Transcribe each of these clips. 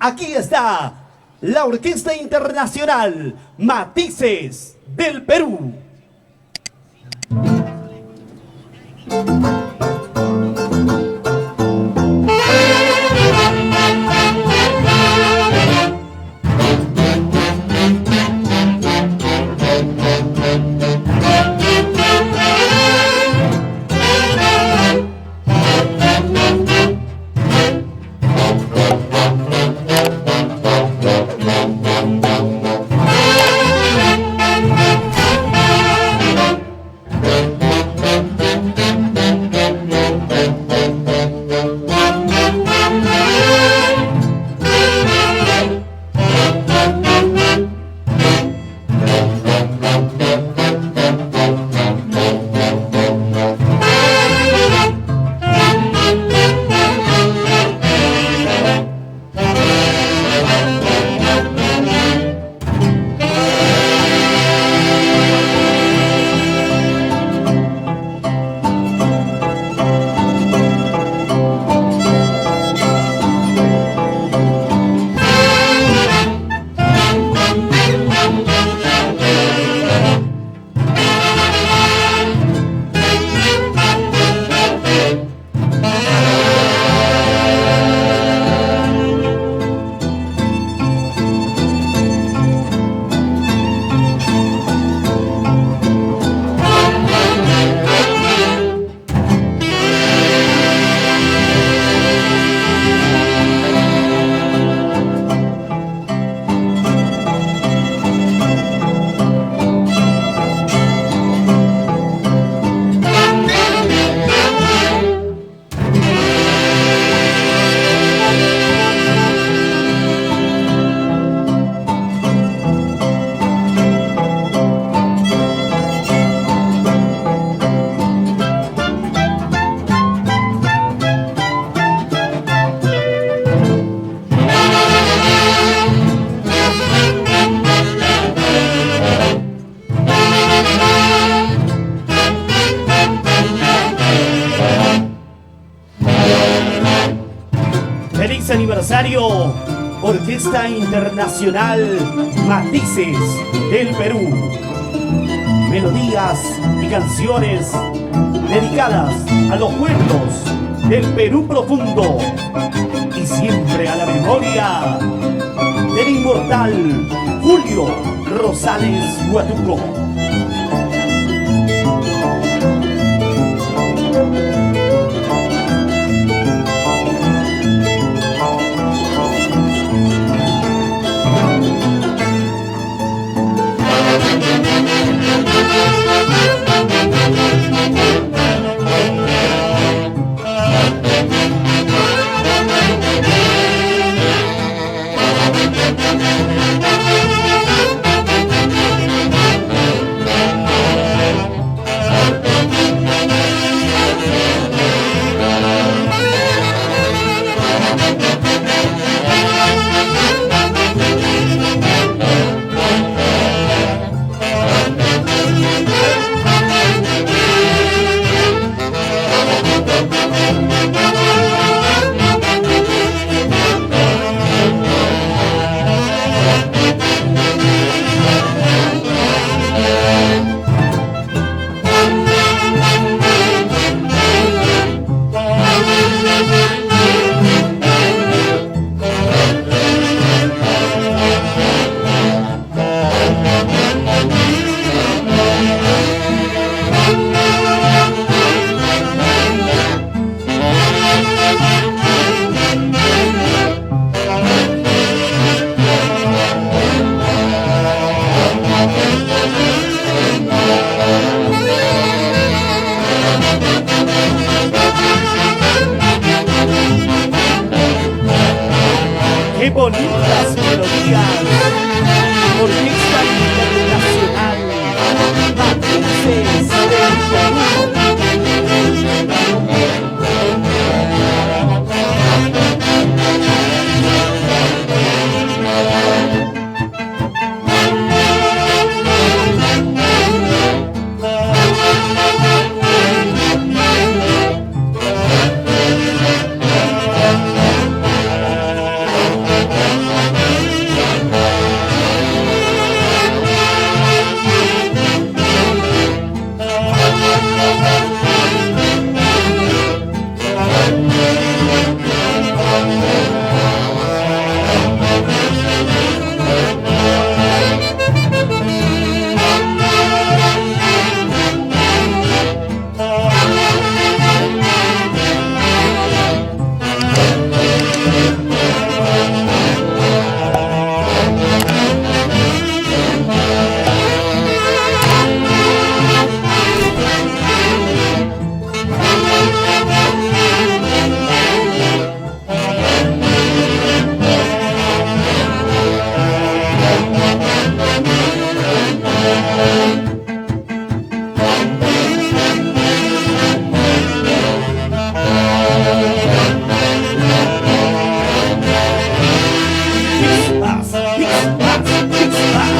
Aquí está la Orquesta Internacional Matices del Perú. ¡Feliz aniversario! Orquesta Internacional Matices del Perú. Melodías y canciones dedicadas a los pueblos del Perú profundo y siempre a la memoria del inmortal Julio Rosales Huatuco. ¡Qué bonitas melodías! Orquesta Internacional Matices del Perú. Ixpas, Ixpas, Ixpas.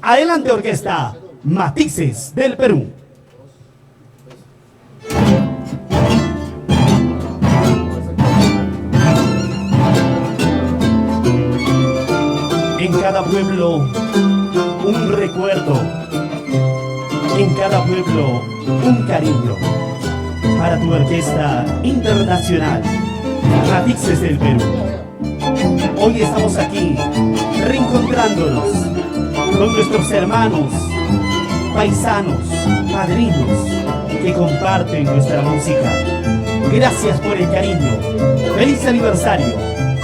Adelante orquesta, Matices del Perú. En cada pueblo un recuerdo, en cada pueblo un cariño, para tu orquesta internacional, Matices del Perú. Hoy estamos aquí reencontrándonos con nuestros hermanos, paisanos, padrinos que comparten nuestra música. Gracias por el cariño. Feliz aniversario,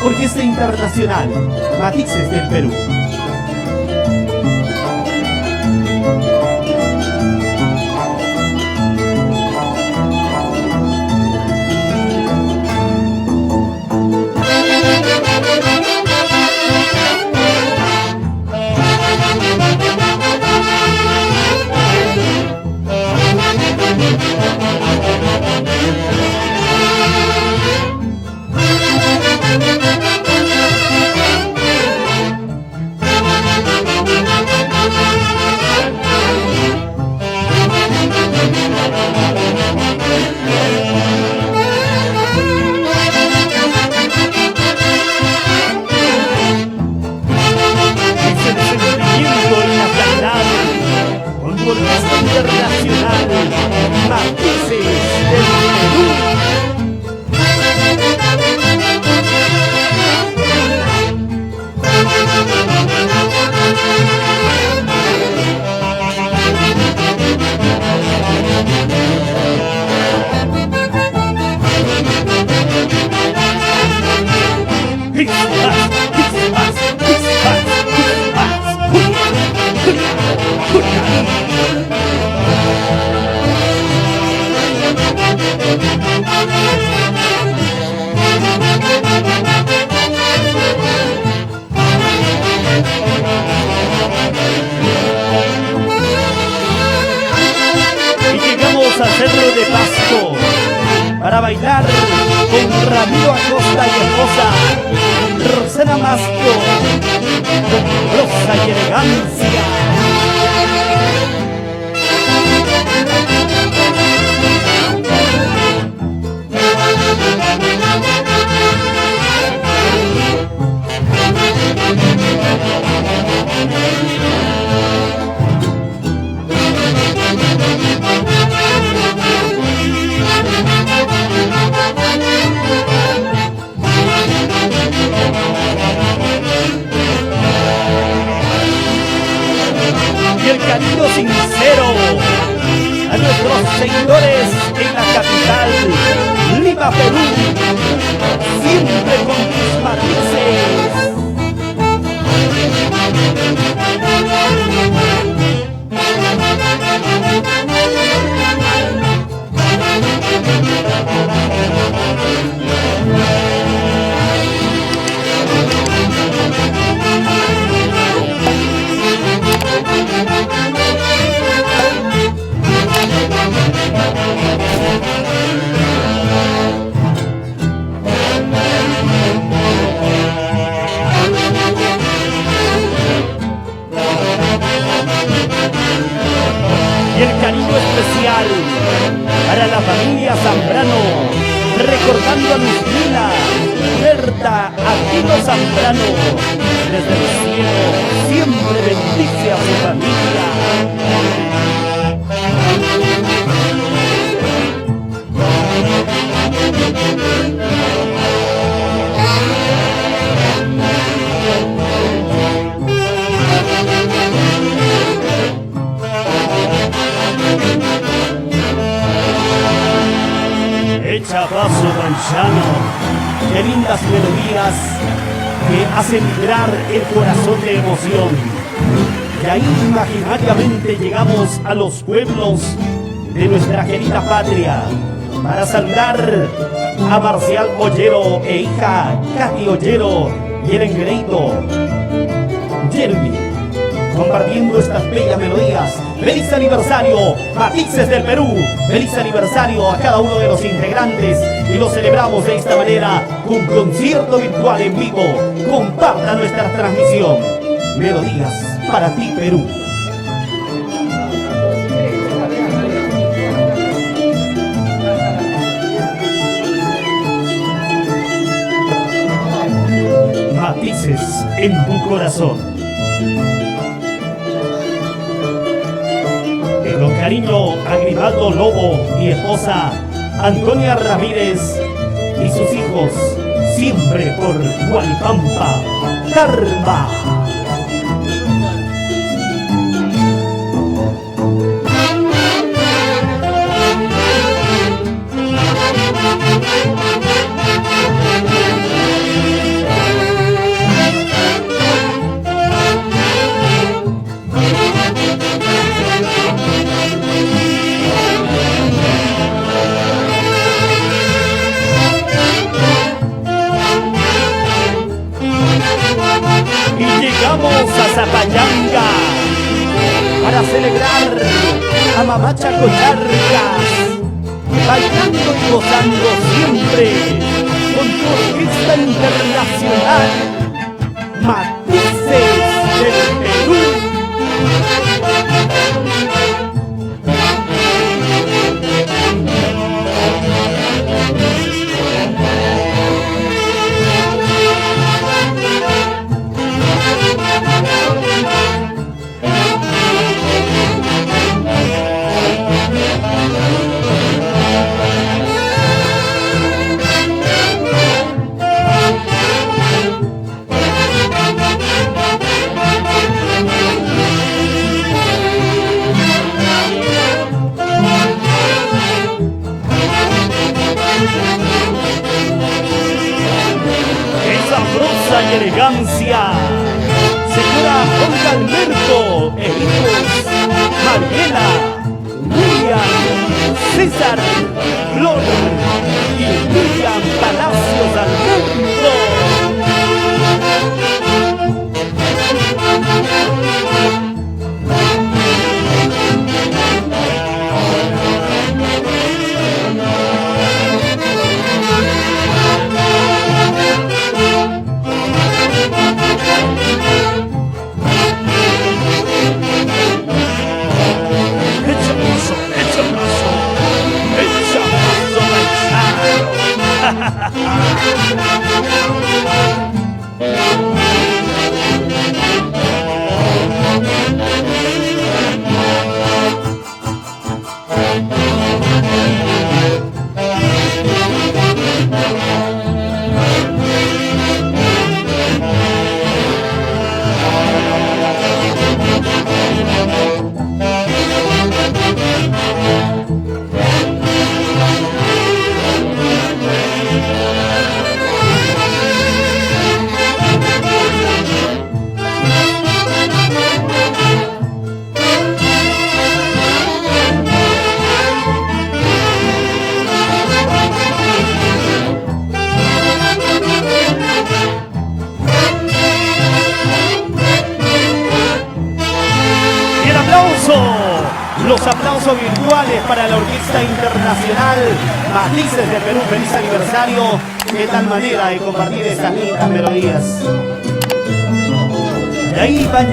Orquesta Internacional Matices del Perú. Internacional Matices del Perú. Al Cerro de Pasto para bailar con Ramiro Acosta y esposa Rosana Masco, con rosa y elegancia. Y el cariño sincero a nuestros seguidores en la capital, Lima, Perú, siempre con tus matices. Y el cariño especial para la familia Zambrano, recordando a Luzmila, Berta, Aquino Zambrano, desde el cielo siempre bendice a su familia. Echa paso manchano, qué lindas melodías que hacen vibrar el corazón de emoción. Y ahí imaginariamente llegamos a los pueblos de nuestra querida patria para saludar a Marcial Ollero e hija Katy Ollero y el engreído Jeremy, compartiendo estas bellas melodías. ¡Feliz aniversario, Matices del Perú! ¡Feliz aniversario a cada uno de los integrantes! Y lo celebramos de esta manera, con concierto virtual en vivo. Comparta nuestra transmisión. Melodías para ti, Perú. Matices en tu corazón. Con cariño a Grimaldo Lobo y esposa Antonia Ramírez y sus hijos, siempre por Hualipampa, Tarma. Llegamos a Zapayanga para celebrar a Mamacha Collarcas, bailando y gozando siempre con tu orquesta internacional, Matices del Perú. Y elegancia, señora Olga Alberto e hijos, Mariela, William, César, Flor y William Palacios Alberto. Los aplausos virtuales para la Orquesta Internacional Matices de Perú. Feliz aniversario. Qué tal manera de compartir estas lindas melodías. De ahí van